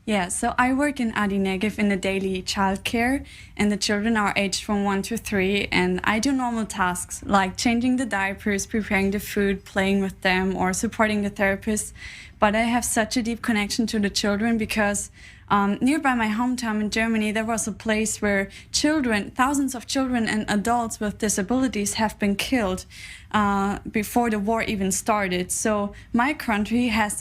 Yeah, so I work in Negev in the daily childcare, and the children are aged from 1 to 3, and I do normal tasks like changing the diapers, preparing the food, playing with them, or supporting the therapist. But I have such a deep connection to the children because nearby my hometown in Germany, there was a place where children, thousands of children and adults with disabilities have been killed before the war even started. So my country had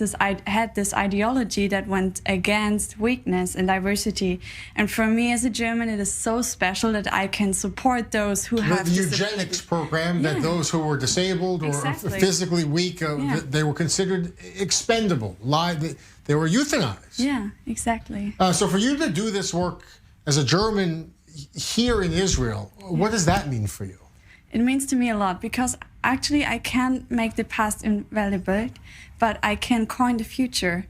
this ideology that went against weakness and diversity. And for me as a German, it is so special that I can support those who have the eugenics program, that those who were disabled or physically weak, they were considered expendable. They were euthanized. Yeah, exactly. So for you to do this work as a German here in Israel, what does that mean for you? It means to me a lot because actually I can't make the past invaluable, but I can coin the future.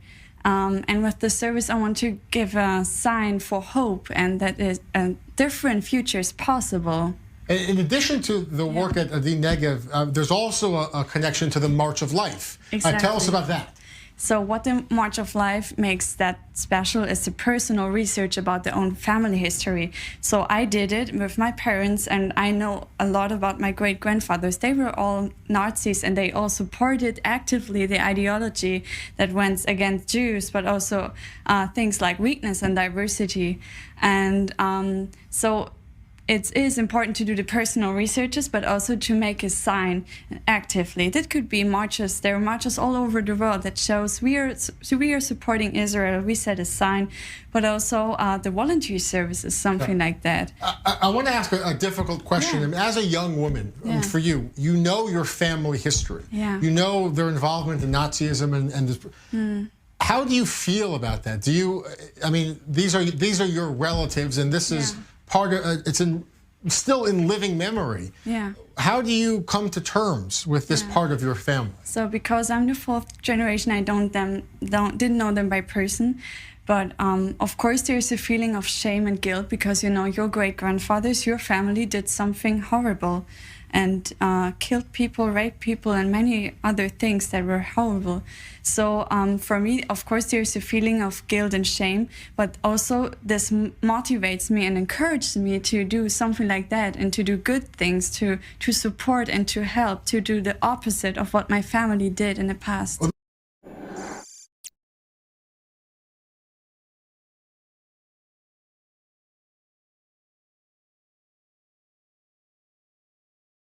And with the service, I want to give a sign for hope and that a different future is possible. In addition to the work at the Negev, there's also a connection to the March of Life. Exactly. Tell us about that. So what the March of Life makes that special is the personal research about their own family history. So I did it with my parents, and I know a lot about my great-grandfathers. They were all Nazis, and they all supported actively the ideology that went against Jews, but also things like weakness and diversity. And so it is important to do the personal researches, but also to make a sign actively. That could be marches. There are marches all over the world that shows we are supporting Israel. We set a sign, but also the voluntary services, something like that. I want to ask a difficult question. Yeah. I mean, as a young woman, for you, you know your family history. Yeah. You know their involvement in Nazism and this. How do you feel about that? Do you? I mean, these are your relatives, and this is part of still in living memory. Yeah. How do you come to terms with this part of your family? So because I'm the 4th generation, I didn't know them by person. But of course, there's a feeling of shame and guilt because, you know, your great-grandfathers, your family did something horrible and killed people, raped people, and many other things that were horrible. So for me, of course, there's a feeling of guilt and shame, but also this motivates me and encourages me to do something like that and to do good things, to support and to help, to do the opposite of what my family did in the past.